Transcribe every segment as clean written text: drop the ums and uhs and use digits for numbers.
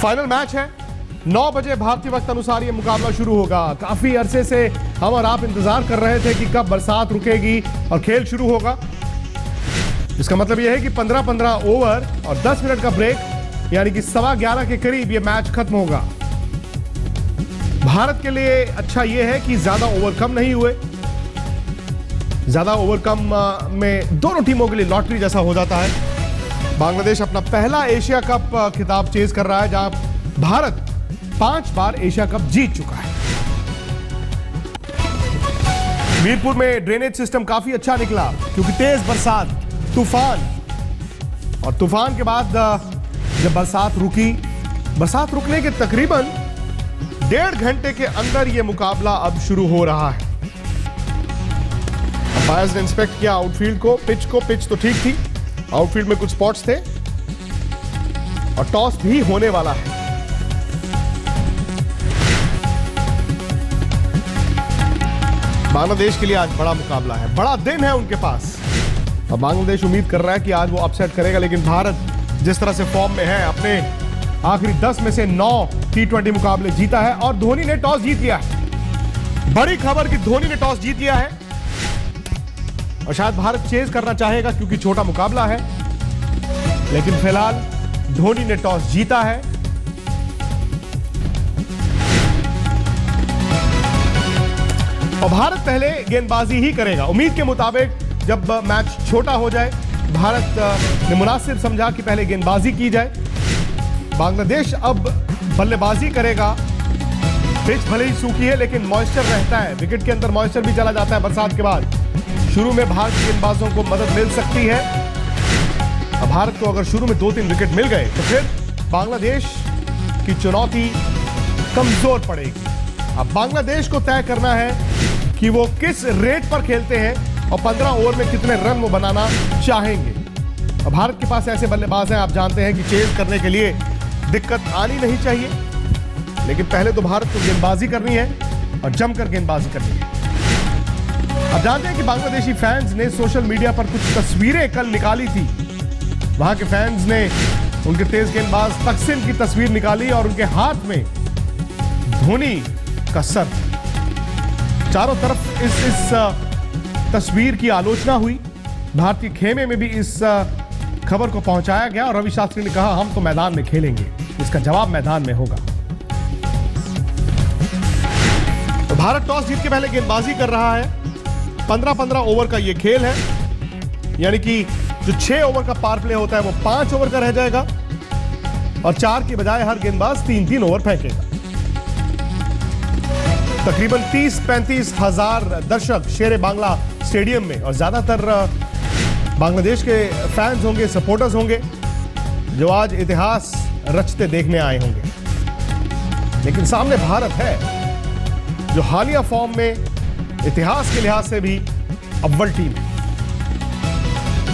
Final match है, 9 बजे भारतीय वक्त अनुसार ये मुकाबला शुरू होगा। काफी अरसे से हम और आप इंतजार कर रहे थे कि कब बरसात रुकेगी और खेल शुरू होगा। इसका मतलब यह है कि 15-15 ओवर और 10 मिनट का ब्रेक, यानी कि 11:15 के करीब यह मैच खत्म होगा। भारत के लिए अच्छा यह है कि ज्यादा ओवर कम नहीं हुए। ज्यादा ओवर कम में दोनों टीमों के लिए लॉटरी जैसा हो जाता है। बांग्लादेश अपना पहला एशिया कप खिताब चेज कर रहा है, जहां भारत 5 बार एशिया कप जीत चुका है। मीरपुर में ड्रेनेज सिस्टम काफी अच्छा निकला, क्योंकि तेज बरसात, तूफान और तूफान के बाद जब बरसात रुकी, बरसात रुकने के तकरीबन 1.5 घंटे के अंदर यह मुकाबला अब शुरू हो रहा है। अंपायर्स ने इंस्पेक्ट किया आउटफील्ड को, पिच तो ठीक थी, आउटफील्ड में कुछ स्पॉट्स थे और टॉस भी होने वाला है। बांग्लादेश के लिए आज बड़ा मुकाबला है, बड़ा दिन है उनके पास और बांग्लादेश उम्मीद कर रहा है कि आज वो अपसेट करेगा। लेकिन भारत जिस तरह से फॉर्म में है, अपने आखिरी 10 में से 9 T20 मुकाबले जीता है और धोनी ने टॉस जीत लिया है। बड़ी खबर कि धोनी ने टॉस जीत लिया है और शायद भारत चेज करना चाहेगा, क्योंकि छोटा मुकाबला है। लेकिन फिलहाल धोनी ने टॉस जीता है और भारत पहले गेंदबाजी ही करेगा। उम्मीद के मुताबिक जब मैच छोटा हो जाए, भारत ने मुनासिब समझा कि पहले गेंदबाजी की जाए। बांग्लादेश अब बल्लेबाजी करेगा। पिच भले ही सूखी है, लेकिन मॉइस्चर रहता है, विकेट के अंदर मॉइस्चर भी चला जाता है बरसात के बाद। शुरू में भारतीय गेंदबाजों को मदद मिल सकती है। अब भारत को अगर शुरू में 2-3 विकेट मिल गए तो फिर बांग्लादेश की चुनौती कमजोर पड़ेगी। अब बांग्लादेश को तय करना है कि वो किस रेट पर खेलते हैं और 15 ओवर में कितने रन वो बनाना चाहेंगे। अब भारत के पास ऐसे बल्लेबाज हैं, आप जानते हैं कि चेज करने के लिए दिक्कत आनी नहीं चाहिए। लेकिन पहले तो भारत को गेंदबाजी करनी है और जमकर गेंदबाजी करनी है। अब जानते हैं कि बांग्लादेशी फैंस ने सोशल मीडिया पर कुछ तस्वीरें कल निकाली थी। वहां के फैंस ने उनके तेज गेंदबाज तकसीम की तस्वीर निकाली और उनके हाथ में धोनी का सर। चारों तरफ इस तस्वीर की आलोचना हुई। भारतीय खेमे में भी इस खबर को पहुंचाया गया और रवि शास्त्री ने कहा, हम तो मैदान में खेलेंगे, इसका जवाब मैदान में होगा। तो भारत टॉस जीत के पहले गेंदबाजी कर रहा है। 15-15 ओवर का यह खेल है, यानी कि जो 6 ओवर का पावर प्ले होता है वो 5 ओवर का रह जाएगा और 4 की बजाय हर गेंदबाज 3-3 ओवर फेंकेगा। तकरीबन 30-35 हजार दर्शक शेरे बांग्ला स्टेडियम में और ज्यादातर बांग्लादेश के फैंस होंगे, सपोर्टर्स होंगे, जो आज इतिहास रचते देखने आए होंगे। लेकिन सामने भारत है, जो हालिया फॉर्म में इतिहास के लिहाज से भी अव्वल टीम है।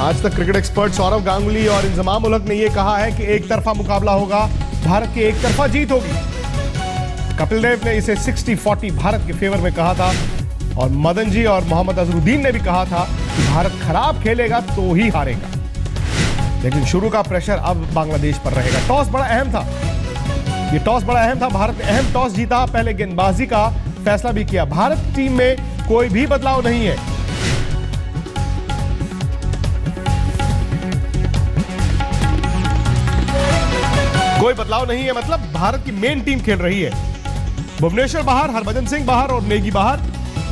आज तक क्रिकेट एक्सपर्ट सौरव गांगुली और इंजमाम उल हक ने यह कहा है कि एक तरफा मुकाबला होगा, भारत की एक तरफा जीत होगी। कपिल देव ने इसे 60-40 भारत के फेवर में कहा था और मदन जी और मोहम्मद अजहरुद्दीन ने भी कहा था कि भारत खराब खेलेगा तो ही हारेगा। लेकिन शुरू का प्रेशर अब बांग्लादेश पर रहेगा। टॉस बड़ा अहम था, ये टॉस बड़ा अहम था। भारत ने अहम टॉस जीता, पहले गेंदबाजी का फैसला भी किया। भारत टीम में कोई भी बदलाव नहीं है। कोई बदलाव नहीं है, मतलब भारत की मेन टीम खेल रही है। भुवनेश्वर बाहर, हरभजन सिंह बाहर और नेगी बाहर।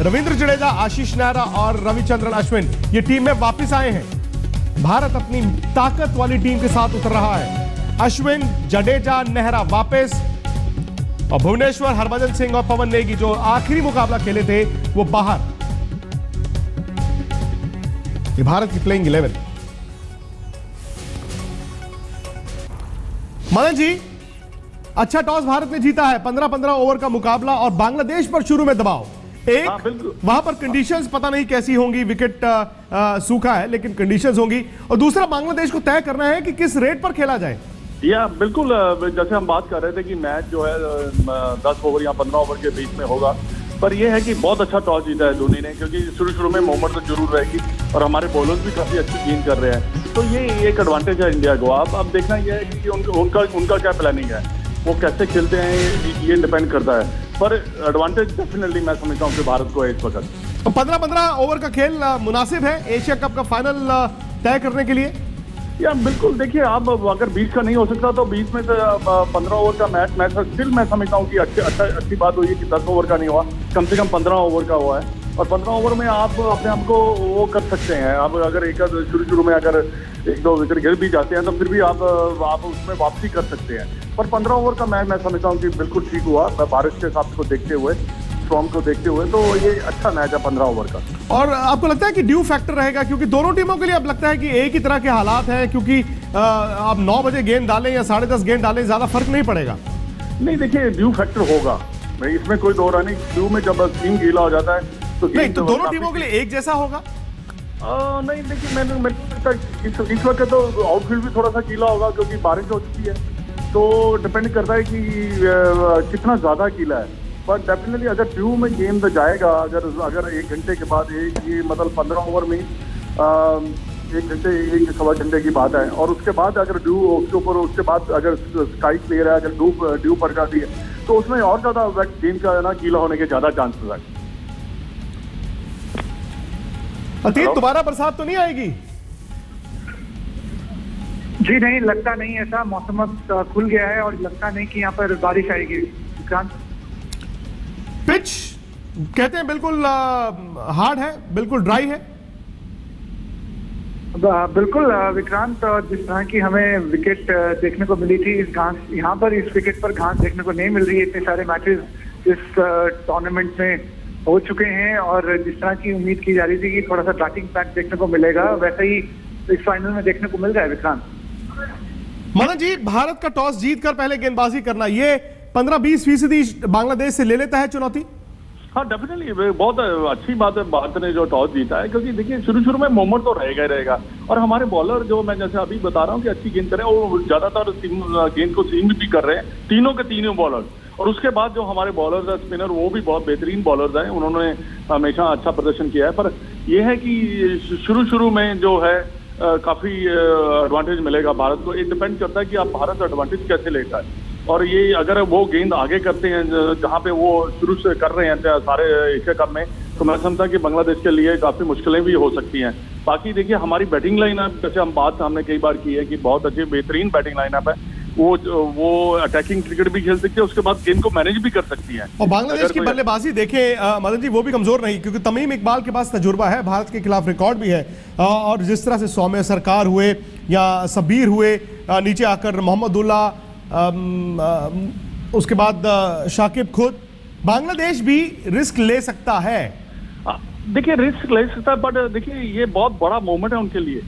रविंद्र जडेजा, आशीष नेहरा और रविचंद्रन अश्विन ये टीम में वापस आए हैं। भारत अपनी ताकत वाली टीम के साथ उतर रहा है। अश्विन, जडेजा, नेहरा वापस और भुवनेश्वर, हरभजन सिंह और पवन नेगी जो आखिरी मुकाबला खेले थे वो बाहर। ये भारत की प्लेइंग 11। मदन जी, अच्छा टॉस भारत ने जीता है। 15-15 ओवर का मुकाबला और बांग्लादेश पर शुरू में दबाव। वहां पर कंडीशंस पता नहीं कैसी होंगी, विकेट सूखा है लेकिन कंडीशंस होंगी। और दूसरा, बांग्लादेश को तय करना है कि किस रेट पर खेला जाए। या बिल्कुल, जैसे हम बात कर रहे थे कि मैच जो है 10 ओवर या 15 ओवर के बीच में होगा, पर यह है कि बहुत अच्छा टॉस जीता है धोनी ने, क्योंकि शुरू में मोमेंट तो जरूर रहेगी और हमारे बॉलर्स भी काफी अच्छी गेंद कर रहे हैं, तो ये एक एडवांटेज है इंडिया को। अब देखना यह है कि उनका क्या प्लानिंग है। वो कैसे खेलते हैं ये डिपेंड करता है, पर एडवांटेज डेफिनेटली मैं समझता हूँ कि भारत को है इस वक्त। 15-15 ओवर का खेल मुनासिब है एशिया कप का फाइनल तय करने के लिए? या बिल्कुल, देखिए आप अगर 20 का नहीं हो सकता तो 20 में से 15 ओवर का मैच स्टिल मैं समझता हूँ कि अच्छी बात हुई है कि 10 ओवर का नहीं हुआ, कम से कम 15 ओवर का हुआ है। और 15 ओवर में आप अपने आप को वो कर सकते हैं। आप अगर एक शुरू में अगर 1-2 विकेट गिर भी जाते हैं तो फिर भी आप उसमें वापसी कर सकते हैं। पर 15 ओवर का मैच मैं समझता हूँ कि बिल्कुल ठीक हुआ, बारिश के हिसाब को देखते हुए, फॉर्म को देखते हुए, तो ये अच्छा मैच है 15 ओवर का। और आपको लगता है कि ड्यू फैक्टर रहेगा, क्योंकि दोनों टीमों के लिए अब लगता है कि एक ही तरह के हालात हैं, क्योंकि आप 9 बजे गेंद डालें या 10:30 गेंद डालें, ज्यादा फर्क नहीं पड़ेगा? नहीं, देखिए ड्यू फैक्टर होगा भाई, इसमें कोई दो राय नहीं। ड्यू में जब सीम गीला हो जाता है तो नहीं, तो दोनों टीमों के लिए एक जैसा होगा? नहीं, देखिए मैंने इस वक्त तो आउटफील्ड भी थोड़ा सा गीला होगा क्योंकि बारिश हो चुकी है, तो डिपेंड करता है कि कितना ज्यादा गीला है। पर डेफिनेटली अगर ड्यू में गेंद जाएगा, अगर 1 घंटे के बाद ये मतलब 15 ओवर में 1 घंटे 1-1.25 घंटे की बात है, और उसके बाद अगर ड्यू उसके ऊपर, उसके बाद अगर स्काई क्लियर है, अगर ड्यू पड़ जाती है तो उसमें और ज्यादा गेंद का ना गीला होने के ज्यादा चांसेस है। अतीत, दोबारा बरसात तो नहीं आएगी? जी नहीं, लगता नहीं ऐसा। मौसम खुल गया है और लगता नहीं कि यहाँ पर बारिश आएगी। विक्रांत, पिच कहते हैं बिल्कुल हार्ड है, बिल्कुल ड्राई है। बिल्कुल विक्रांत, जिस तरह की हमें विकेट देखने को मिली थी, इस घास यहाँ पर इस विकेट पर घास देखने को नहीं मिल रही है। इतने सारे मैचेस इस टूर्नामेंट में हो चुके हैं और जिस तरह की उम्मीद की जा रही थी कि थोड़ा सा बैटिंग पैक देखने को मिलेगा, वैसे ही इस फाइनल में देखने को मिल रहा है। विक्रांत, मदन जी, भारत का टॉस जीतकर पहले गेंदबाजी करना, ये 15-20% बांग्लादेश से ले लेता है चुनौती? हाँ, डेफिनेटली बहुत अच्छी बात है भारत ने जो टॉस जीता है, क्योंकि देखिए शुरू में मोमेंट तो रहेगा ही रहेगा, और हमारे बॉलर जो मैं जैसे अभी बता रहा हूँ कि अच्छी गेंद करें, वो ज्यादातर गेंद को सीम भी कर रहे हैं, तीनों के तीनों बॉलर। और उसके बाद जो हमारे बॉलर्स है स्पिनर, वो भी बहुत बेहतरीन बॉलर्स हैं, उन्होंने हमेशा अच्छा प्रदर्शन किया है। पर यह है कि शुरू में जो है काफी एडवांटेज मिलेगा भारत को। ये डिपेंड करता है कि आप भारत एडवांटेज कैसे लेता है, और ये अगर वो गेंद आगे करते हैं जहां पे वो शुरू से कर रहे हैं सारे एशिया कप में, तो मैं समझता कि बांग्लादेश के लिए काफी मुश्किलें भी हो सकती हैं। बाकी देखिए हमारी बैटिंग लाइनअप, जैसे हम बात हमने कई बार की है कि बहुत अच्छी बेहतरीन बैटिंग लाइनअप है, वो अटैकिंग क्रिकेट भी खेल सकती है, उसके बाद गेंद को मैनेज भी कर सकती है। और बांग्लादेश की बल्लेबाजी देखें मदन जी, वो भी कमजोर नहीं, क्योंकि तमीम इकबाल के पास तजुर्बा है, भारत के खिलाफ रिकॉर्ड भी है, और जिस तरह से सौम्य सरकार हुए या सबीर हुए, नीचे आकर मोहम्मदुल्ला, उसके बाद शाकिब खुद, बांग्लादेश भी रिस्क ले सकता है। देखिए रिस्क ले सकता है, बट देखिए ये बहुत बड़ा मोमेंट है उनके लिए,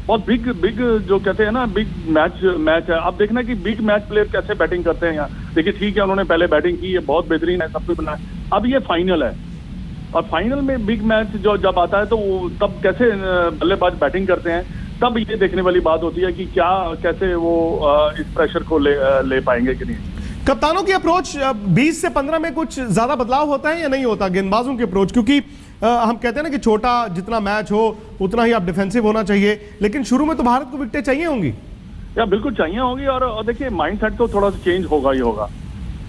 बहुत बिग जो कहते हैं ना बिग मैच है। आप देखना कि बिग मैच प्लेयर कैसे बैटिंग करते हैं यहाँ। देखिए ठीक है, उन्होंने पहले बैटिंग की है, बहुत बेहतरीन है, सब कुछ बना है, अब ये फाइनल है, और फाइनल में बिग मैच जो जब आता है तो तब कैसे बल्लेबाज बैटिंग करते हैं, तब ये देखने वाली बात होती है कि कैसे वो इस प्रेशर को ले पाएंगे कि नहीं। कप्तानों की अप्रोच 20 से 15 में कुछ ज्यादा बदलाव होता है या नहीं होता गेंदबाजों की अप्रोच? क्योंकि हम कहते हैं ना कि छोटा जितना मैच हो उतना ही आप डिफेंसिव होना चाहिए, लेकिन शुरू में तो भारत को विकेटें चाहिए होंगी। या बिल्कुल चाहिए होगी, और देखिए माइंडसेट तो थोड़ा सा चेंज होगा ही होगा,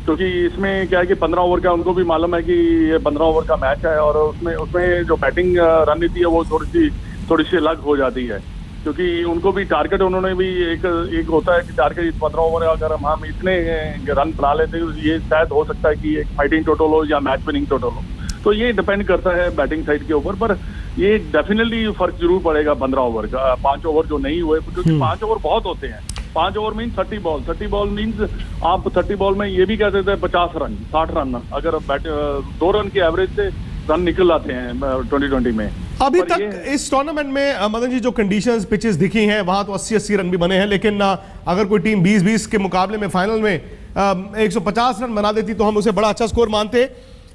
क्योंकि इसमें क्या है कि 15 ओवर का उनको भी मालूम है कि ये 15 ओवर का मैच है, और उसमें जो बैटिंग रणनीति है वो थोड़ी सी अलग हो जाती है, क्योंकि उनको भी टारगेट, उन्होंने भी एक होता है कि टारगेट 15 ओवर अगर हम इतने रन बना लेते हैं, ये शायद हो सकता है कि एक फाइटिंग टोटल हो या मैच विनिंग टोटल हो, तो ये डिपेंड करता है बैटिंग साइड के ऊपर। पर ये डेफिनेटली फर्क जरूर पड़ेगा 15 ओवर का। 5 ओवर जो नहीं हुए, क्योंकि 5 ओवर बहुत होते हैं, 5 ओवर मीन 30 बॉल मीन्स आप 30 बॉल में ये भी कह देते हैं 50 रन 60 रन, अगर 2 रन के एवरेज से रन निकल आते हैं 2020 में। अभी तक इस टूर्नामेंट में मदन जी जो कंडीशंस पिचेस दिखी हैं वहां तो 80-80 रन भी बने हैं, लेकिन अगर कोई टीम 20-20 के मुकाबले में फाइनल में 150 रन बना देती तो हम उसे बड़ा अच्छा स्कोर मानते।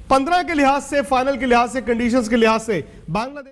15 के लिहाज से, फाइनल के लिहाज से, कंडीशंस के लिहाज से बांग्लादेश